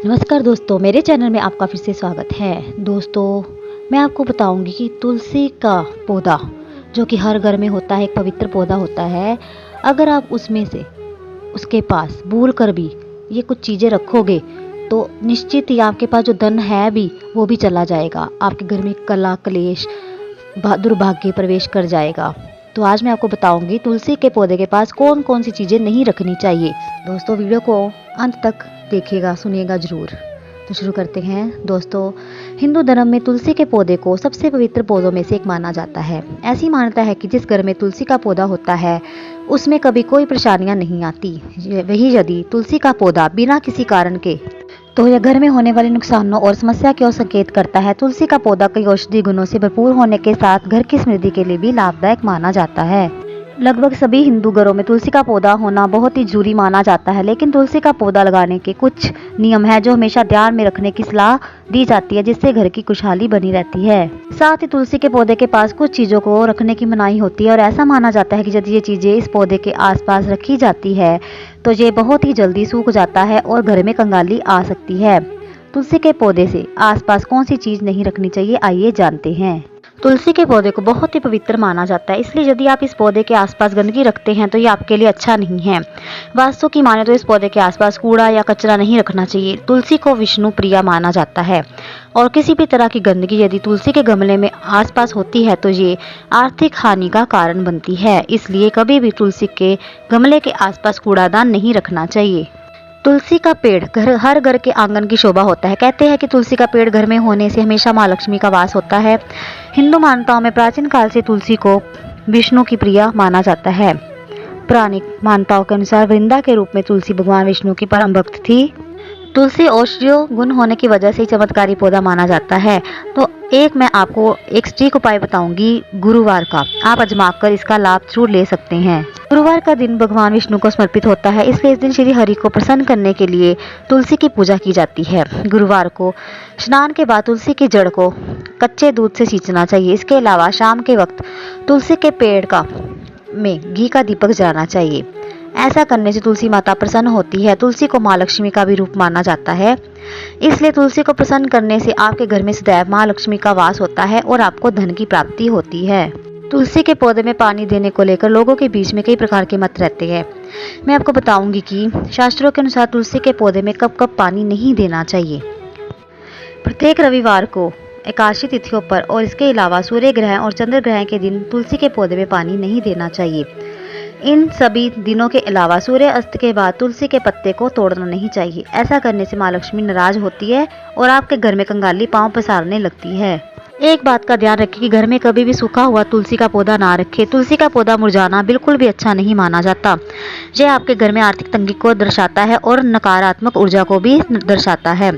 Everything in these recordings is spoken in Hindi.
नमस्कार दोस्तों, मेरे चैनल में आपका फिर से स्वागत है। दोस्तों, मैं आपको बताऊंगी कि तुलसी का पौधा जो कि हर घर में होता है, एक पवित्र पौधा होता है। अगर आप उसमें से उसके पास भूल कर भी ये कुछ चीज़ें रखोगे तो निश्चित ही आपके पास जो धन है भी वो भी चला जाएगा। आपके घर में कला क्लेश दुर्भाग्य प्रवेश कर जाएगा। तो आज मैं आपको बताऊंगी तुलसी के पौधे के पास कौन कौन सी चीज़ें नहीं रखनी चाहिए। दोस्तों, वीडियो को अंत तक देखिएगा, सुनिएगा ज़रूर। तो शुरू करते हैं। दोस्तों, हिंदू धर्म में तुलसी के पौधे को सबसे पवित्र पौधों में से एक माना जाता है। ऐसी मान्यता है कि जिस घर में तुलसी का पौधा होता है उसमें कभी कोई परेशानियां नहीं आती। वही यदि तुलसी का पौधा बिना किसी कारण के तो यह घर में होने वाले नुकसानों और समस्या की ओर संकेत करता है। तुलसी का पौधा कई औषधि गुणों से भरपूर होने के साथ घर की समृद्धि के लिए भी लाभदायक माना जाता है। लगभग सभी हिंदू घरों में तुलसी का पौधा होना बहुत ही जरूरी माना जाता है, लेकिन तुलसी का पौधा लगाने के कुछ नियम है जो हमेशा ध्यान में रखने की सलाह दी जाती है, जिससे घर की खुशहाली बनी रहती है। साथ ही तुलसी के पौधे के पास कुछ चीजों को रखने की मनाही होती है और ऐसा माना जाता है कि यदि ये चीजें इस पौधे के आसपास रखी जाती है तो ये बहुत ही जल्दी सूख जाता है और घर में कंगाली आ सकती है। तुलसी के पौधे से आसपास कौन सी चीज नहीं रखनी चाहिए, आइए जानते हैं। तुलसी के पौधे को बहुत ही पवित्र माना जाता है, इसलिए यदि आप इस पौधे के आसपास गंदगी रखते हैं तो ये आपके लिए अच्छा नहीं है। वास्तु की माने तो इस पौधे के आसपास कूड़ा या कचरा नहीं रखना चाहिए। तुलसी को विष्णु प्रिया माना जाता है और किसी भी तरह की गंदगी यदि तुलसी के गमले में आसपास होती है तो ये आर्थिक हानि का कारण बनती है। इसलिए कभी भी तुलसी के गमले के आसपास कूड़ादान नहीं रखना चाहिए। तुलसी का पेड़ हर घर के आंगन की शोभा होता है। कहते हैं कि तुलसी का पेड़ घर में होने से हमेशा माँ लक्ष्मी का वास होता है। हिंदू मान्यताओं में प्राचीन काल से तुलसी को विष्णु की प्रिया माना जाता है। पौराणिक मान्यताओं के अनुसार वृंदा के रूप में तुलसी भगवान विष्णु की परम भक्त थी। तुलसी औषधीय गुण होने की वजह से चमत्कारी पौधा माना जाता है। तो मैं आपको एक सटीक उपाय बताऊंगी गुरुवार का, आप आजमाकर इसका लाभ जरूर ले सकते हैं। गुरुवार का दिन भगवान विष्णु को समर्पित होता है, इसलिए इस दिन श्री हरि को प्रसन्न करने के लिए तुलसी की पूजा की जाती है। गुरुवार को स्नान के बाद तुलसी की जड़ को कच्चे दूध से सींचना चाहिए। इसके अलावा शाम के वक्त तुलसी के पेड़ का में घी का दीपक जलाना चाहिए। ऐसा करने से तुलसी माता प्रसन्न होती है। तुलसी को माँ लक्ष्मी का भी रूप माना जाता है, इसलिए तुलसी को प्रसन्न करने से आपके घर में सदैव माँ लक्ष्मी का वास होता है और आपको धन की प्राप्ति होती है। तुलसी के पौधे में पानी देने को लेकर लोगों के बीच में कई प्रकार के मत रहते हैं। मैं आपको बताऊंगी कि शास्त्रों के अनुसार तुलसी के पौधे में कब कब पानी नहीं देना चाहिए। प्रत्येक रविवार को, एकादशी तिथियों पर और इसके अलावा सूर्य ग्रहण और चंद्र ग्रहण के दिन तुलसी के पौधे में पानी नहीं देना चाहिए। इन सभी दिनों के अलावा सूर्य अस्त के बाद तुलसी के पत्ते को तोड़ना नहीं चाहिए। ऐसा करने से माँ लक्ष्मी नाराज होती है और आपके घर में कंगाली पांव पसारने लगती है। एक बात का ध्यान रखें कि घर में कभी भी सूखा हुआ तुलसी का पौधा ना रखें। तुलसी का पौधा मुरझाना बिल्कुल भी अच्छा नहीं माना जाता। यह आपके घर में आर्थिक तंगी को दर्शाता है और नकारात्मक ऊर्जा को भी दर्शाता है।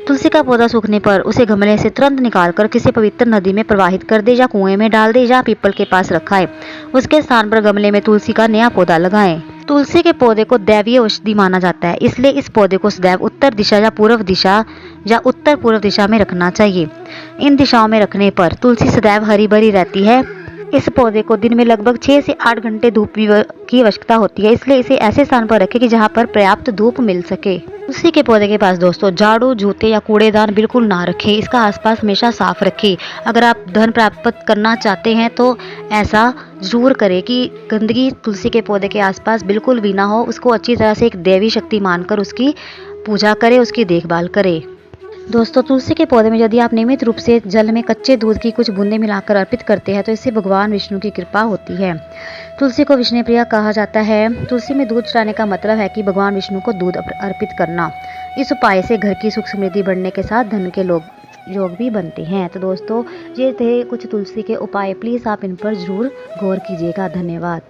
तुलसी का पौधा सूखने पर उसे गमले से तुरंत निकालकर किसी पवित्र नदी में प्रवाहित कर दे या कुएं में डाल दे या पीपल के पास रखाएं। उसके स्थान पर गमले में तुलसी का नया पौधा लगाएं। तुलसी के पौधे को दैवीय औषधि माना जाता है, इसलिए इस पौधे को सदैव उत्तर दिशा या पूर्व दिशा या उत्तर पूर्व दिशा में रखना चाहिए। इन दिशाओं में रखने पर तुलसी सदैव हरी भरी रहती है। इस पौधे को दिन में लगभग 6 से 8 घंटे धूप की आवश्यकता होती है, इसलिए इसे ऐसे स्थान पर रखें कि जहां पर पर्याप्त धूप मिल सके। तुलसी के पौधे के पास दोस्तों झाड़ू, जूते या कूड़ेदान बिल्कुल ना रखें। इसका आसपास हमेशा साफ रखें। अगर आप धन प्राप्त करना चाहते हैं तो ऐसा जरूर करें कि गंदगी तुलसी के पौधे के आसपास बिल्कुल भी ना हो। उसको अच्छी तरह से एक देवी शक्ति मानकर उसकी पूजा करें, उसकी देखभाल करें। दोस्तों, तुलसी के पौधे में यदि आप नियमित रूप से जल में कच्चे दूध की कुछ बूंदें मिलाकर अर्पित करते हैं तो इससे भगवान विष्णु की कृपा होती है। तुलसी को विष्णु प्रिया कहा जाता है। तुलसी में दूध चढ़ाने का मतलब है कि भगवान विष्णु को दूध अर्पित करना। इस उपाय से घर की सुख समृद्धि बढ़ने के साथ धन के योग भी बनते हैं। तो दोस्तों, ये थे कुछ तुलसी के उपाय। प्लीज़ आप इन पर जरूर गौर कीजिएगा। धन्यवाद।